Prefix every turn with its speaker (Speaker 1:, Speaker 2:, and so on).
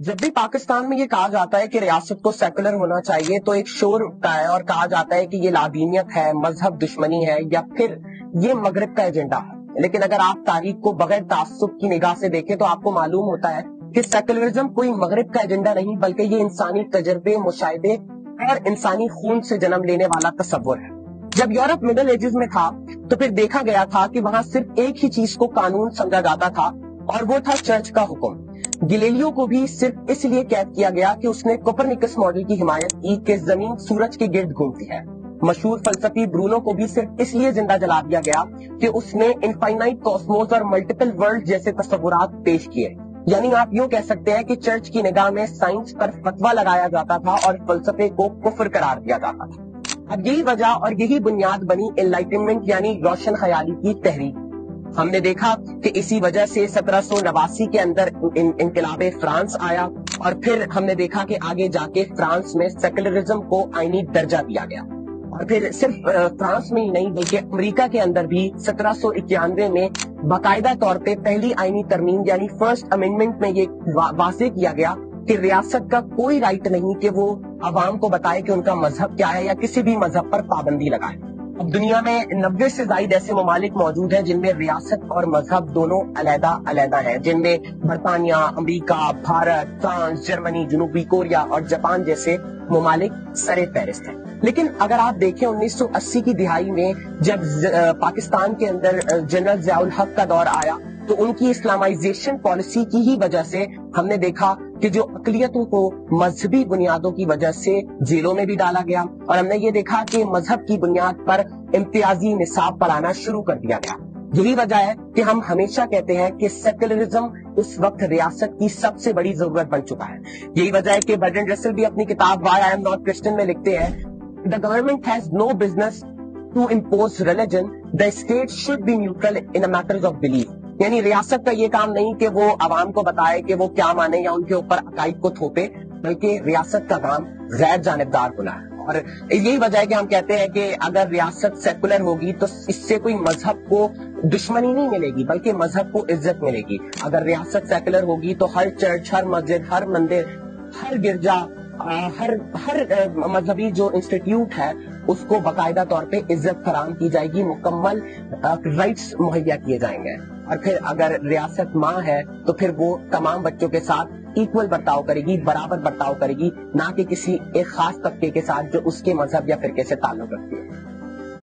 Speaker 1: जब भी पाकिस्तान में ये कहा जाता है कि रियासत को सेकुलर होना चाहिए तो एक शोर उठता है और कहा जाता है कि ये लादीनियत है, मजहब दुश्मनी है या फिर ये मगरिब का एजेंडा है। लेकिन अगर आप तारीख को बगैर तासुब की निगाह से देखें तो आपको मालूम होता है कि सेकुलरिज्म कोई मगरिब का एजेंडा नहीं बल्कि ये इंसानी तजर्बे, मुशाहिदे और इंसानी खून से जन्म लेने वाला तस्वुर है। जब यूरोप मिडिल एजेस में था तो फिर देखा गया था कि वहां सिर्फ एक ही चीज को कानून समझा जाता था और वो था चर्च का हुक्म। गैलीलियो को भी सिर्फ इसलिए कैद किया गया कि उसने कोपरनिकस मॉडल की हिमायत की कि जमीन सूरज के गिर्द घूमती है। मशहूर फलसफी ब्रूनो को भी सिर्फ इसलिए जिंदा जला दिया गया कि उसने इनफाइनाइट कॉस्मोस और मल्टीपल वर्ल्ड जैसे तस्वुरात पेश किए। यानी आप यूं कह सकते हैं कि चर्च की निगाह में साइंस पर फतवा लगाया जाता था और फलसफे को कुफ्र करार दिया जाता था। अब यही वजह और यही बुनियाद बनी एनलाइटनमेंट यानी रोशन ख्याली की तहरीक। हमने देखा कि इसी वजह से 1789 के अंदर इनकलाबे फ्रांस आया और फिर हमने देखा कि आगे जाके फ्रांस में सेकुलरिज्म को आईनी दर्जा दिया गया। और फिर सिर्फ फ्रांस में ही नहीं बल्कि अमेरिका के अंदर भी 1791 में बाकायदा तौर पे पहली आईनी तरमीम यानी फर्स्ट अमेंडमेंट में ये वाज़ेह किया गया कि रियासत का कोई राइट नहीं कि वो अवाम को बताए कि उनका मजहब क्या है या किसी भी मजहब पर पाबंदी लगाए। अब दुनिया में 90 से ज्यादा ऐसे ममालिक मौजूद हैं जिनमें रियासत और मजहब दोनों अलग-अलग हैं, जिनमें बरतानिया, अमेरिका, भारत, फ्रांस, जर्मनी, जनूबी कोरिया और जापान जैसे ममालिक सरे फहरिस्त हैं। लेकिन अगर आप देखें 1980 की दिहाई में जब पाकिस्तान के अंदर जनरल ज़ियाउल हक का दौर आया तो उनकी इस्लामाइजेशन पॉलिसी की ही वजह से हमने देखा कि जो अकलियतों को मजहबी बुनियादों की वजह से जेलों में भी डाला गया और हमने ये देखा कि मजहब की बुनियाद पर इम्तियाजी निसाब पढ़ाना शुरू कर दिया गया। यही वजह है कि हम हमेशा कहते हैं कि सेकुलरिज्म इस वक्त रियासत की सबसे बड़ी जरूरत बन चुका है। यही वजह है कि बर्ट्रैंड रसेल भी अपनी किताब why I am not Christian में लिखते हैं, the government has no business to impose religion, the state should be neutral in matters of belief. यानी रियासत का ये काम नहीं कि वो आवाम को बताए कि वो क्या माने या उनके ऊपर अकाइद को थोपे, बल्कि रियासत का काम गैर जानिबदार होना है। और यही वजह है कि हम कहते हैं कि अगर रियासत सेकुलर होगी तो इससे कोई मजहब को दुश्मनी नहीं मिलेगी बल्कि मजहब को इज्जत मिलेगी। अगर रियासत सेकुलर होगी तो हर चर्च, हर मस्जिद, हर मंदिर, हर गिरजा, हर मजहबी जो इंस्टीट्यूट है उसको बाकायदा तौर पे इज्जत फराम की जाएगी, मुकम्मल राइट्स मुहैया किए जाएंगे। और फिर अगर रियासत माँ है तो फिर वो तमाम बच्चों के साथ इक्वल बर्ताव करेगी, बराबर बर्ताव करेगी, ना कि किसी एक खास तबके के साथ जो उसके मजहब या फिरके से ताल्लुक रखती है।